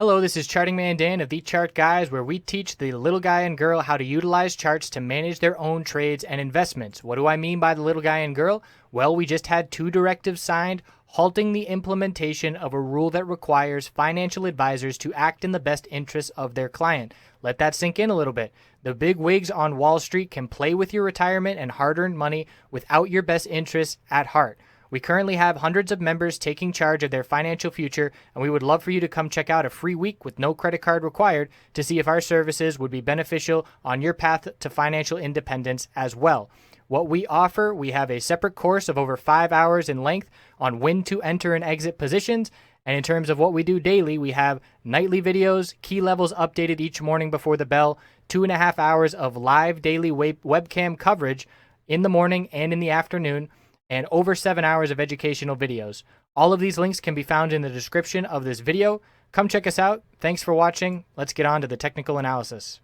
Hello, this is Charting Man Dan of TheChartGuys, where we teach the little guy and girl how to utilize charts to manage their own trades and investments. What do I mean by the little guy and girl? Well, we just had two directives signed halting the implementation of a rule that requires financial advisors to act in the best interests of their client. Let that sink in a little bit. The big wigs on Wall Street can play with your retirement and hard-earned money without your best interests at heart. We currently have hundreds of members taking charge of their financial future, and we would love for you to come check out a free week with no credit card required to see if our services would be beneficial on your path to financial independence as well. What we offer, we have a separate course of over 5 hours in length on when to enter and exit positions. And in terms of what we do daily, we have nightly videos, key levels updated each morning before the bell, 2.5 hours of live daily webcam coverage in the morning and in the afternoon, and over 7 hours of educational videos. All of these links can be found in the description of this video. Come check us out. Thanks for watching. Let's get on to the technical analysis.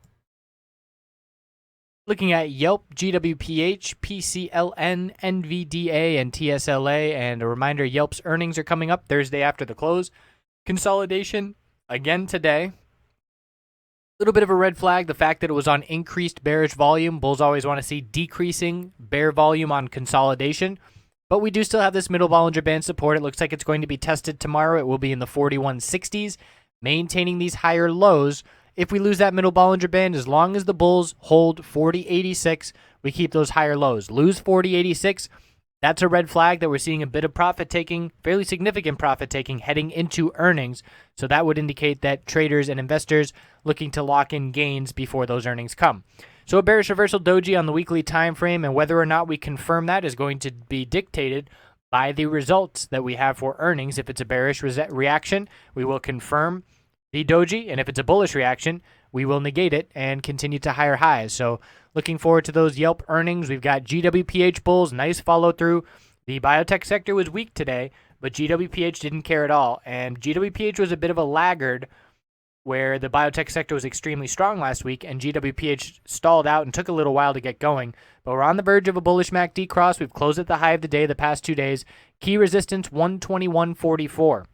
Looking at YELP GWPH PCLN NVDA and TSLA, and a reminder, YELP's earnings are coming up Thursday after the close. Consolidation again today. Little bit of a red flag, the fact that it was on increased bearish volume. Bulls always want to see decreasing bear volume on consolidation. But we do still have this middle Bollinger Band support. It looks like it's going to be tested tomorrow. It will be in the 4160s, maintaining these higher lows. If we lose that middle Bollinger Band, as long as the bulls hold 4086, we keep those higher lows. Lose 4086, that's a red flag that we're seeing a bit of profit taking, fairly significant profit taking heading into earnings. So that would indicate that traders and investors looking to lock in gains before those earnings come. So a bearish reversal doji on the weekly time frame, and whether or not we confirm that is going to be dictated by the results that we have for earnings. If it's a bearish reaction, we will confirm the doji, and if it's a bullish reaction, we will negate it and continue to higher highs. So looking forward to those YELP earnings. We've got GWPH bulls, nice follow through. The biotech sector was weak today, but GWPH didn't care at all, and GWPH was a bit of a laggard where the biotech sector was extremely strong last week, and GWPH stalled out and took a little while to get going. But we're on the verge of a bullish MACD cross. We've closed at the high of the day the past 2 days. Key resistance 121.44.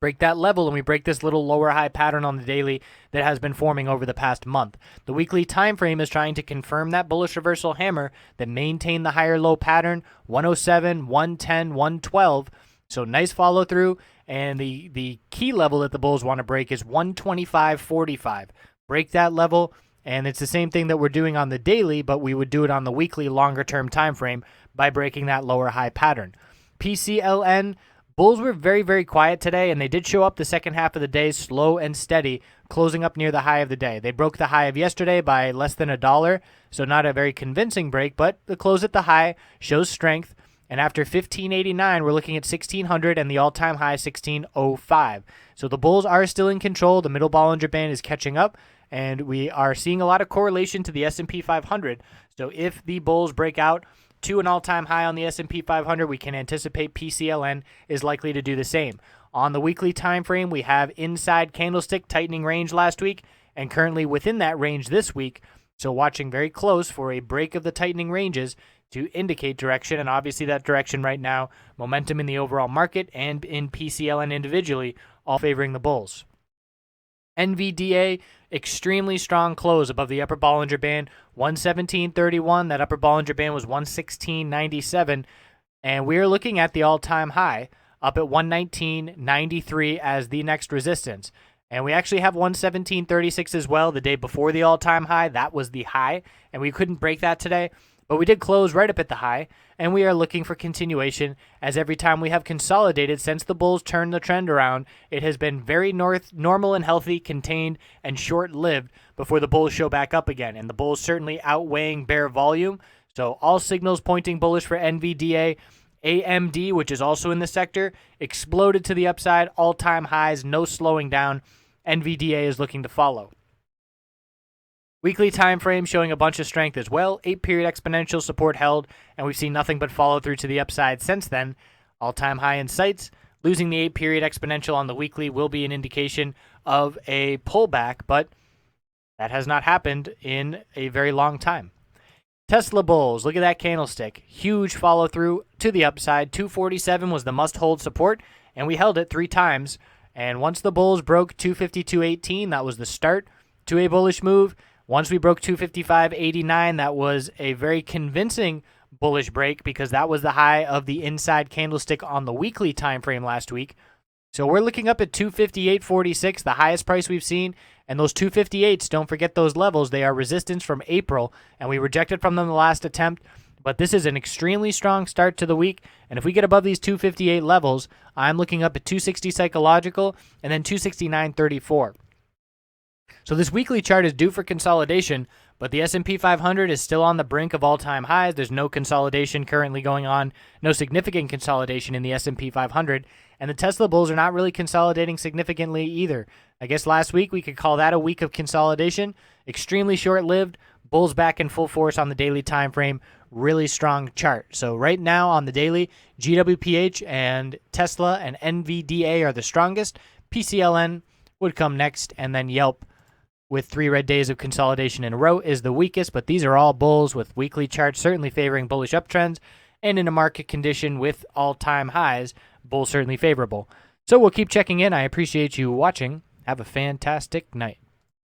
Break that level, and we break this little lower high pattern on the daily that has been forming over the past month. The weekly time frame is trying to confirm that bullish reversal hammer that maintained the higher low pattern, 107, 110, 112. So nice follow through, and the key level that the bulls want to break is 125.45. Break that level, and it's the same thing that we're doing on the daily, but we would do it on the weekly longer term time frame by breaking that lower high pattern. PCLN, bulls were very, very quiet today, and they did show up the second half of the day slow and steady, closing up near the high of the day. They broke the high of yesterday by less than $1, so not a very convincing break, but the close at the high shows strength. And after 1589, we're looking at 1600 and the all-time high 1605. So the bulls are still in control. The middle Bollinger Band is catching up, and we are seeing a lot of correlation to the S&P 500. So if the bulls break out to an all-time high on the S&P 500, we can anticipate PCLN is likely to do the same. On the weekly time frame, we have inside candlestick tightening range last week and currently within that range this week. So watching very close for a break of the tightening ranges to indicate direction, and obviously that direction right now, momentum in the overall market and in PCLN individually, all favoring the bulls. NVDA, extremely strong close above the upper Bollinger Band, 117.31. That upper Bollinger Band was 116.97, and we're looking at the all-time high up at 119.93 as the next resistance. And we actually have 117.36 as well the day before the all-time high. That was the high, and we couldn't break that today. But we did close right up at the high, and we are looking for continuation as every time we have consolidated since the bulls turned the trend around, it has been very normal and healthy, contained, and short-lived before the bulls show back up again. And the bulls certainly outweighing bear volume. So all signals pointing bullish for NVDA. AMD, which is also in the sector, exploded to the upside, all-time highs, no slowing down. NVDA is looking to follow. Weekly time frame showing a bunch of strength as well. 8-period exponential support held, and we've seen nothing but follow through to the upside since then. All-time high in sights. Losing the 8-period exponential on the weekly will be an indication of a pullback, but that has not happened in a very long time. Tesla bulls, look at that candlestick. Huge follow through to the upside. 247 was the must hold support, and we held it 3 times. And once the bulls broke 252.18, that was the start to a bullish move. Once we broke 255.89, that was a very convincing bullish break because that was the high of the inside candlestick on the weekly time frame last week. So we're looking up at 258.46, the highest price we've seen. And those 258s, don't forget those levels. They are resistance from April, and we rejected from them the last attempt. But this is an extremely strong start to the week. And if we get above these 258 levels, I'm looking up at 260 psychological and then 269.34. So this weekly chart is due for consolidation, but the S&P 500 is still on the brink of all-time highs. There's no consolidation currently going on, no significant consolidation in the S&P 500, and the Tesla bulls are not really consolidating significantly either. I guess last week we could call that a week of consolidation. Extremely short-lived, bulls back in full force on the daily time frame. Really strong chart. So right now on the daily, GWPH and Tesla and NVDA are the strongest. PCLN would come next, and then YELP with 3 red days of consolidation in a row is the weakest, but these are all bulls with weekly charts certainly favoring bullish uptrends, and in a market condition with all-time highs, bulls certainly favorable. So we'll keep checking in. I appreciate you watching. Have a fantastic night.